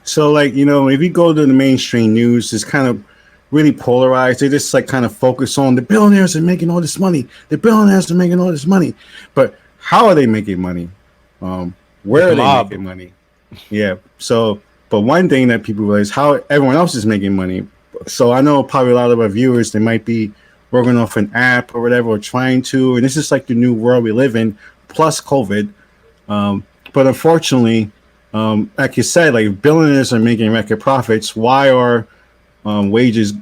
So, like, if you go to the mainstream news, it's kind of really polarized. They just like kind of focus on the billionaires are making all this money. The billionaires are making all this money. But how are they making money? With Where the are they mob. making money? Yeah. So, but one thing that people realize how everyone else is making money. So I know probably a lot of our viewers, they might be working off an app or whatever, or trying to, and this is like the new world we live in, plus COVID. But unfortunately, like you said, like billionaires are making record profits. Why are wages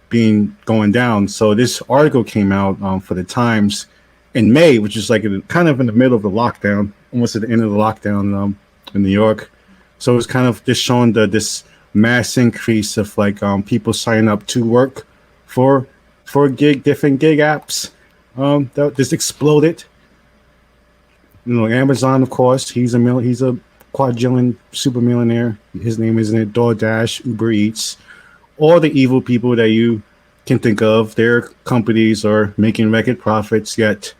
being going down? So this article came out for the Times in May, which is like kind of in the middle of the lockdown, almost at the end of the lockdown in New York. So it's kind of just showing this mass increase of like people signing up to work for different gig apps that just exploded. Amazon, of course, he's a quadrillion super millionaire. His name is in it, DoorDash, Uber Eats, all the evil people that you can think of. Their companies are making record profits, yet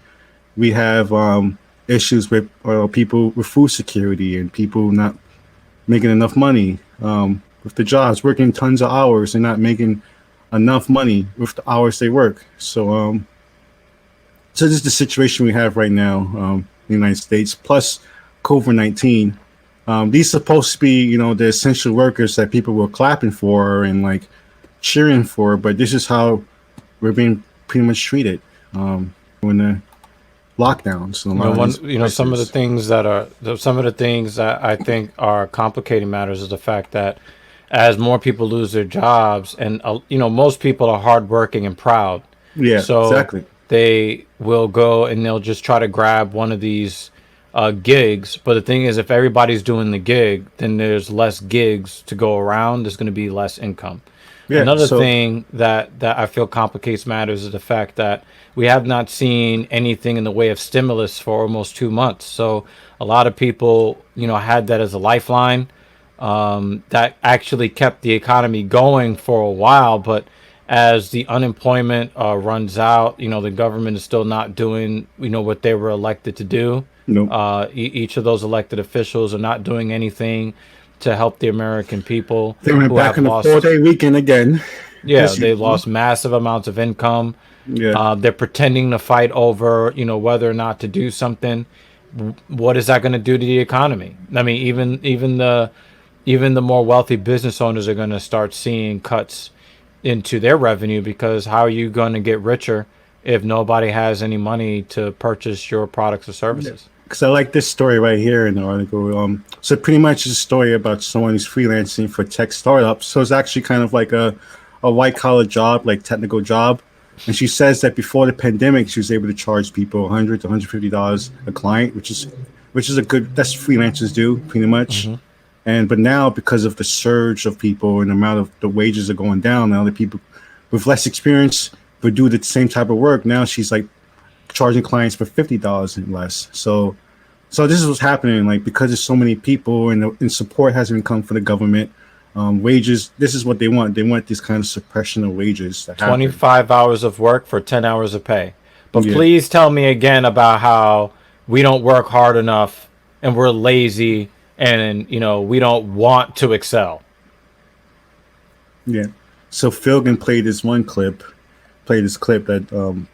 we have issues with people with food security and people not making enough money with the jobs, working tons of hours and not making enough money with the hours they work. So this is the situation we have right now in the United States, plus COVID-19. These supposed to be, the essential workers that people were clapping for and like cheering for, but this is how we're being pretty much treated when the lockdowns in a lot of these Some of the places. things some of the things that I think are complicating matters is the fact that as more people lose their jobs, and most people are hardworking and proud, Yeah, so exactly. they will go and they'll just try to grab one of these gigs. But the thing is, if everybody's doing the gig, then there's less gigs to go around. There's going to be less income. Yeah, Another so thing that I feel complicates matters is the fact that we have not seen anything in the way of stimulus for almost 2 months. So a lot of people, had that as a lifeline that actually kept the economy going for a while. But as the unemployment runs out, the government is still not doing, what they were elected to do. nope. Each of those elected officials are not doing anything to help the American people They went who back have on the four lost. day weekend again, Yeah, as they usual. lost massive amounts of income. Yeah, They're pretending to fight over, whether or not to do something. What is that going to do to the economy? I mean, even the more wealthy business owners are going to start seeing cuts into their revenue, because how are you going to get richer if nobody has any money to purchase your products or yeah. services? Because I like this story right here in the article. So pretty much it's a story about someone who's freelancing for tech startups. So it's actually kind of like a white collar job, like technical job. And she says that before the pandemic, she was able to charge people $100 to $150 a client, which is a good, that's freelancers do pretty much. Hmm. But now because of the surge of people and the amount of the wages are going down, now the people with less experience would do the same type of work. Now she's like charging clients for $50 and less. So this is what's happening. Like because there's so many people and support hasn't come from the government, wages. This is what they want. They want this kind of suppression of wages to happen. 25 hours of work for 10 hours of pay. But Yeah, please tell me again about how we don't work hard enough and we're lazy and, we don't want to excel. yeah. So Philgan played this clip that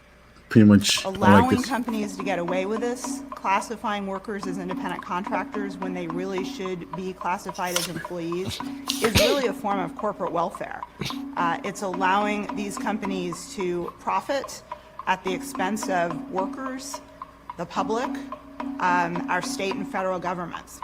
pretty much I like Allowing this. companies to get away with this, classifying workers as independent contractors when they really should be classified as employees, is really a form of corporate welfare. It's allowing these companies to profit at the expense of workers, the public, our state and federal governments.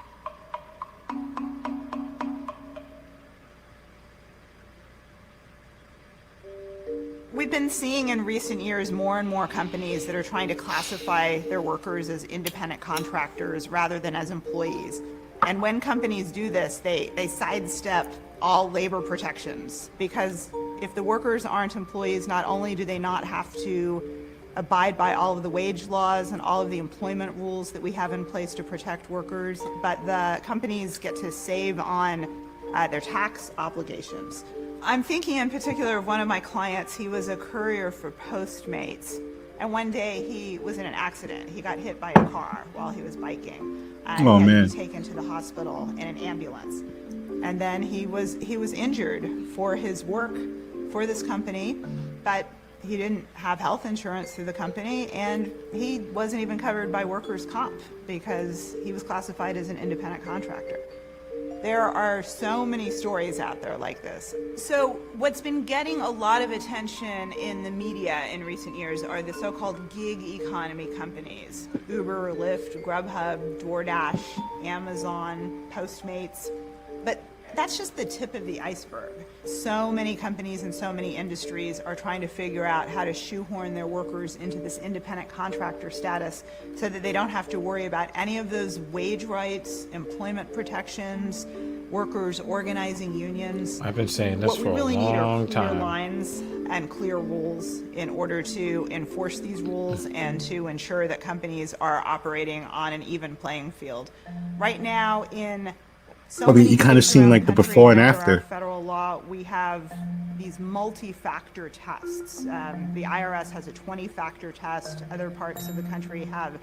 We've been seeing in recent years more and more companies that are trying to classify their workers as independent contractors rather than as employees. And when companies do this, they sidestep all labor protections, because if the workers aren't employees, not only do they not have to abide by all of the wage laws and all of the employment rules that we have in place to protect workers, but the companies get to save on their tax obligations. I'm thinking in particular of one of my clients. He was a courier for Postmates, and one day he was in an accident. He got hit by a car while he was biking, and Oh he had to man. be taken to the hospital in an ambulance. and then he was injured for his work for this company, but he didn't have health insurance through the company, and he wasn't even covered by workers' comp because he was classified as an independent contractor. There are so many stories out there like this. So what's been getting a lot of attention in the media in recent years are the so-called gig economy companies. Uber, Lyft, Grubhub, DoorDash, Amazon, Postmates. But that's just the tip of the iceberg. So many companies and so many industries are trying to figure out how to shoehorn their workers into this independent contractor status so that they don't have to worry about any of those wage rights, employment protections, workers organizing unions. I've been saying this for a long What we really need are clear time. lines and clear rules in order to enforce these rules and to ensure that companies are operating on an even playing field. Right now in you kind of seen like the before and after. Federal law, we have these multi-factor tests. The IRS has a 20-factor test. Other parts of the country have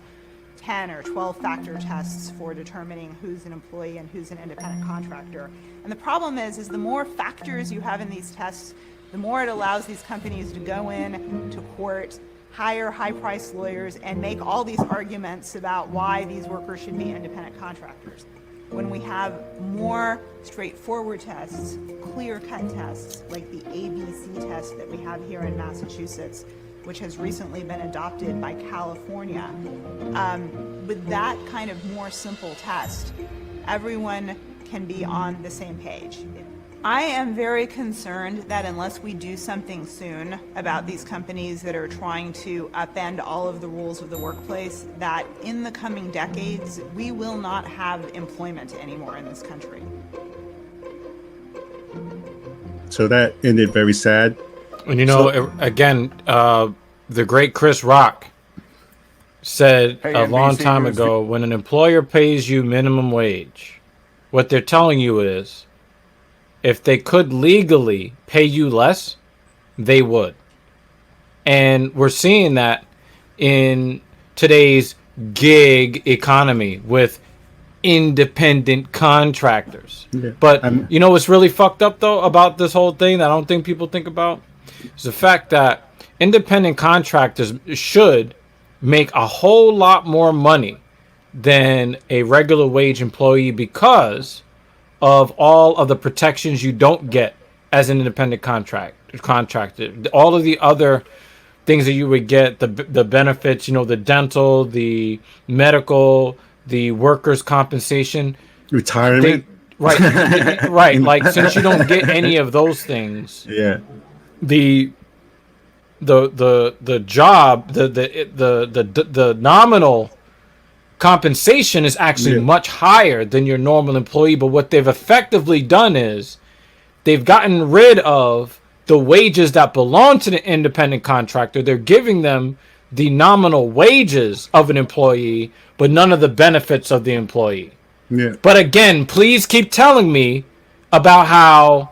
10 or 12-factor tests for determining who's an employee and who's an independent contractor. And the problem is the more factors you have in these tests, the more it allows these companies to go in to court, hire high-priced lawyers, and make all these arguments about why these workers should be independent contractors. When we have more straightforward tests, clear-cut tests, like the ABC test that we have here in Massachusetts, which has recently been adopted by California, with that kind of more simple test, everyone can be on the same page. I am very concerned that unless we do something soon about these companies that are trying to upend all of the rules of the workplace, that in the coming decades, we will not have employment anymore in this country. So that ended very sad. And again, the great Chris Rock said a long time ago, when an employer pays you minimum wage, what they're telling you is, if they could legally pay you less, they would. And we're seeing that in today's gig economy with independent contractors. Yeah. But you know what's really fucked up, though, about this whole thing that I don't think people think about? Is the fact that independent contractors should make a whole lot more money than a regular wage employee because of all of the protections you don't get as an independent contractor. All of the other things that you would get, the benefits, the dental, the medical, the workers' compensation. Retirement. Right. Right. Like, since you don't get any of those things, yeah, the job, the nominal compensation is actually much higher than your normal employee. But what they've effectively done is they've gotten rid of the wages that belong to the independent contractor. They're giving them the nominal wages of an employee, but none of the benefits of the employee. Yeah. But again, please keep telling me about how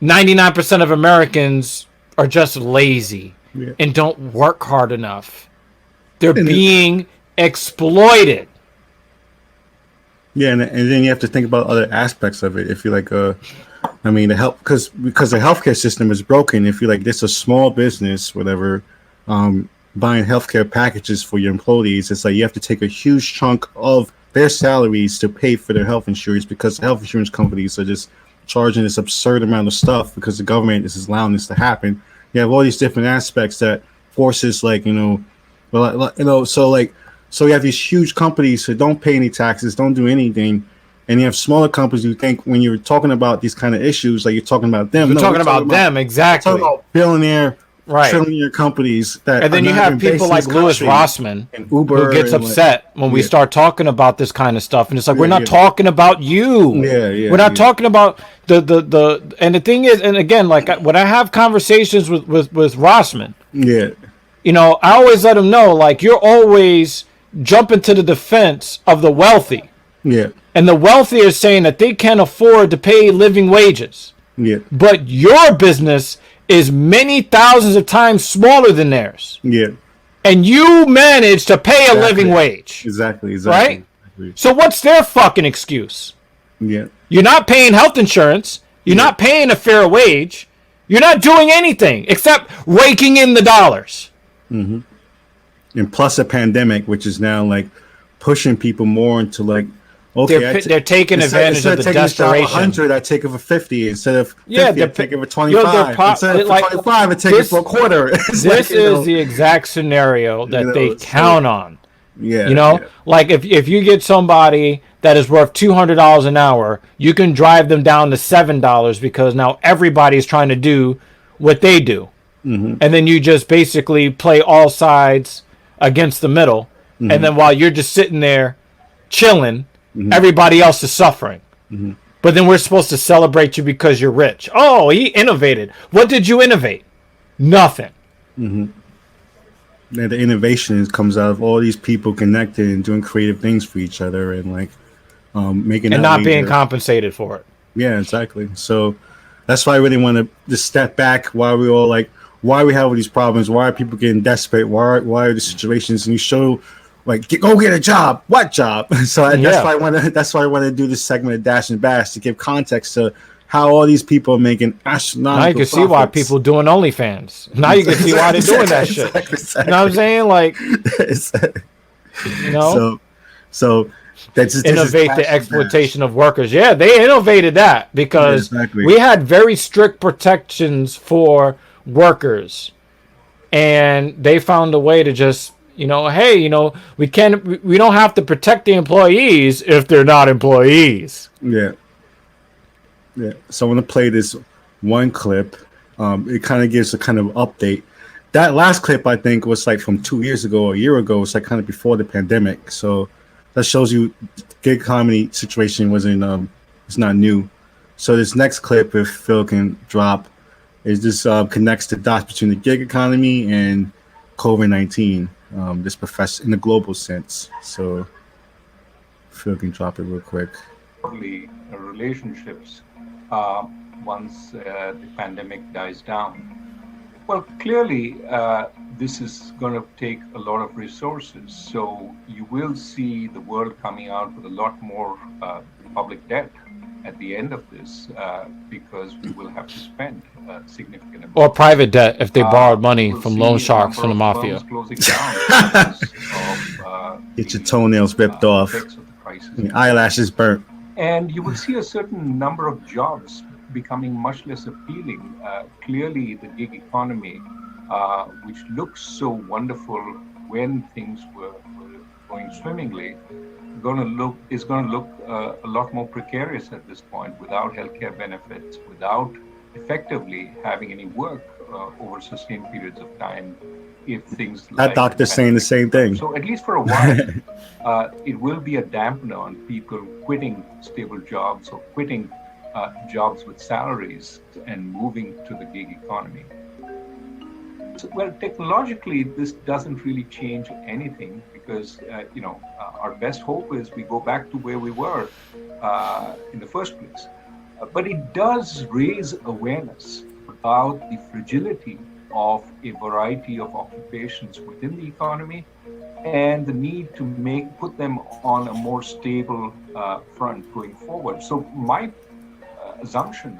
99% of Americans are just lazy and don't work hard enough. They're being exploited. Yeah, and then you have to think about other aspects of it. If you're like the help, because the healthcare system is broken. If you're like this a small business, whatever, buying healthcare packages for your employees, it's like you have to take a huge chunk of their salaries to pay for their health insurance, because the health insurance companies are just charging this absurd amount of stuff because the government is allowing this to happen. You have all these different aspects that forces so you have these huge companies who don't pay any taxes, don't do anything, and you have smaller companies who think when you're talking about these kind of issues, like you're talking about them. We're talking about them, exactly. We're talking about billionaire, trillionaire companies that. And then you have people like Louis Rossman and Uber who gets upset when we start talking about this kind of stuff, and it's like we're not talking about you. We're not talking about the. And the thing is, and again, like when I have conversations with Rossman, I always let him know, like, you're always jumping to the defense of the wealthy. Yeah. And the wealthy are saying that they can't afford to pay living wages. Yeah. But your business is many thousands of times smaller than theirs. Yeah. And you manage to pay a living wage. Exactly. Right? So what's their fucking excuse? Yeah. You're not paying health insurance. You're not paying a fair wage. You're not doing anything except raking in the dollars. And plus a pandemic, which is now like pushing people more into like, okay, They're taking advantage of the desperation. 100, I take it for 50 instead of 50. Yeah, I take it for 25. Instead of like, 25, I take it for a quarter. This is the exact scenario that they count on. Yeah, like if you get somebody that is worth $200 an hour, you can drive them down to $7 because now everybody's trying to do what they do. And then you just basically play all sides against the middle. And then while you're just sitting there chilling, everybody else is suffering. But then we're supposed to celebrate you because you're rich. Oh, he innovated. What did you innovate? Nothing. And the innovation comes out of all these people connected and doing creative things for each other and like making and not being compensated for it. Yeah, exactly. So that's why I really want to just step back. Why we all like, why we have all these problems? Why are people getting desperate? Why are the situations? And you show like, go get a job. What job? So that's why I want to. That's why I want to do this segment of Dash and Bash to give context to how all these people are making astronomical. Now you can see why people doing OnlyFans. Now you can see why they're doing that shit. Exactly. You know what I'm saying? Like, So that's just, innovate the exploitation of workers. Yeah, they innovated that because we had very strict protections for workers, and they found a way to just, hey, we don't have to protect the employees if they're not employees. Yeah. So I want to play this one clip. It kind of gives a kind of update. That last clip, I think, was like from 2 years ago or a year ago. It's like kind of before the pandemic. So that shows you gig economy situation wasn't it's not new. So this next clip, if Phil can drop, is this connects the dots between the gig economy and COVID-19. This professor in the global sense. So Phil can drop it real quick. Relationships once the pandemic dies down. Well, clearly, this is going to take a lot of resources. So you will see the world coming out with a lot more public debt at the end of this because we will have to spend significant amount. Or private debt if they borrowed money from loan sharks from the mafia. Get your toenails ripped off, your eyelashes burnt. And you will see a certain number of jobs becoming much less appealing. Clearly, the gig economy, which looks so wonderful when things were going swimmingly, is going to look a lot more precarious at this point without healthcare benefits, without effectively having any work over sustained periods of time. If things that doctor's saying the same thing. So at least for a while, it will be a dampener on people quitting stable jobs or quitting jobs with salaries and moving to the gig economy. So, well, technologically, this doesn't really change anything because, our best hope is we go back to where we were in the first place. But it does raise awareness about the fragility of a variety of occupations within the economy and the need to put them on a more stable front going forward. So my assumption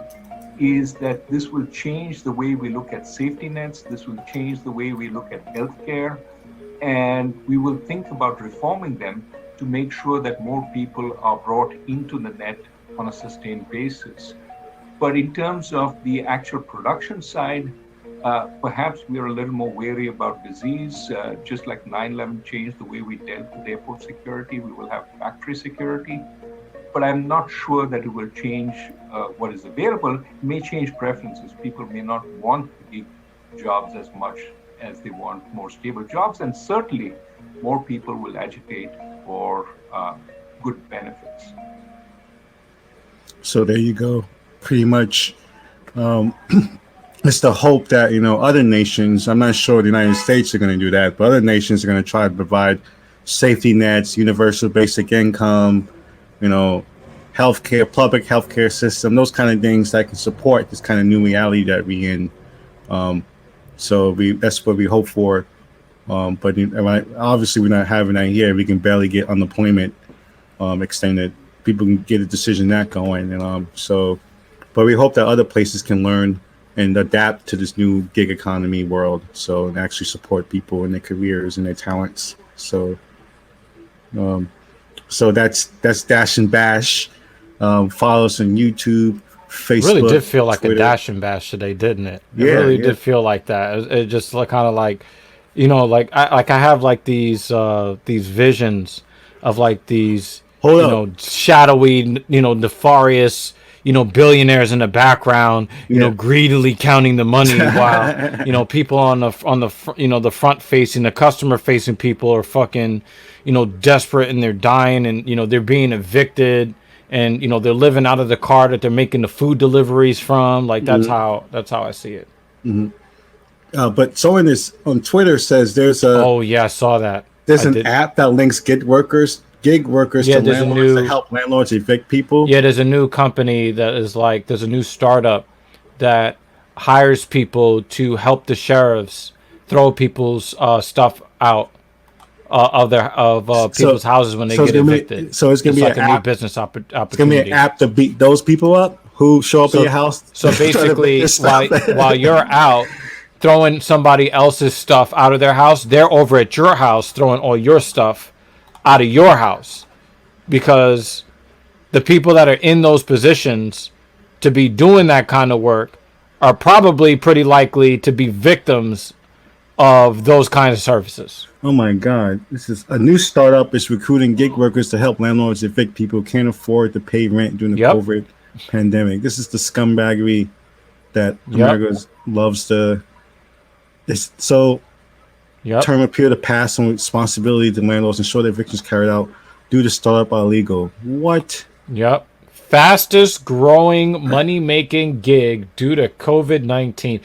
is that this will change the way we look at safety nets, this will change the way we look at healthcare, and we will think about reforming them to make sure that more people are brought into the net on a sustained basis. But in terms of the actual production side, perhaps we are a little more wary about disease. Just like 9/11 changed the way we dealt with airport security, we will have factory security. But I'm not sure that it will change what is available. It may change preferences. People may not want gig jobs as much as they want more stable jobs. And certainly more people will agitate for good benefits. So there you go. Pretty much. It's the hope that, other nations, I'm not sure the United States are going to do that, but other nations are going to try to provide safety nets, universal basic income, healthcare, public healthcare system, those kind of things that can support this kind of new reality that we're in. So that's what we hope for. But obviously we're not having that here. We can barely get unemployment extended people can get a decision that going. And but we hope that other places can learn and adapt to this new gig economy world, so and actually support people in their careers and their talents. So that's Dash and Bash. Follow us on YouTube, Facebook. Really did feel like Twitter. a Dash and Bash today, didn't it? It Yeah, really yeah. did feel like that. It just like kind of like, you know, like I have like these visions of like these Hold you up. know, shadowy, you know, nefarious, you know, billionaires in the background, you know, greedily counting the money while, you know, people on the you know, the front facing, the customer facing people are fucking, you know, desperate and they're dying and, you know, they're being evicted and, you know, they're living out of the car that they're making the food deliveries from. Like that's how I see it. But someone is on Twitter says there's a Oh yeah, I saw that. there's an app that links gig workers to landlords to help landlords evict people. Yeah, there's a new company that is like, there's a new startup that hires people to help the sheriffs throw people's stuff out of people's houses when they get evicted. So it's gonna be like an a new app. business opportunity. It's gonna be an app to beat those people up who show up at your house. So basically, while you're out throwing somebody else's stuff out of their house, they're over at your house throwing all your stuff out of your house, because the people that are in those positions to be doing that kind of work are probably pretty likely to be victims of those kinds of services. Oh my God! This is a new startup is recruiting gig workers to help landlords evict people who can't afford to pay rent during the COVID pandemic. This is the scumbaggery that America loves to. Term appear to pass on responsibility to landlords and ensure that evictions carried out due to startup are illegal. What? Yep. Fastest growing money making gig due to COVID-19.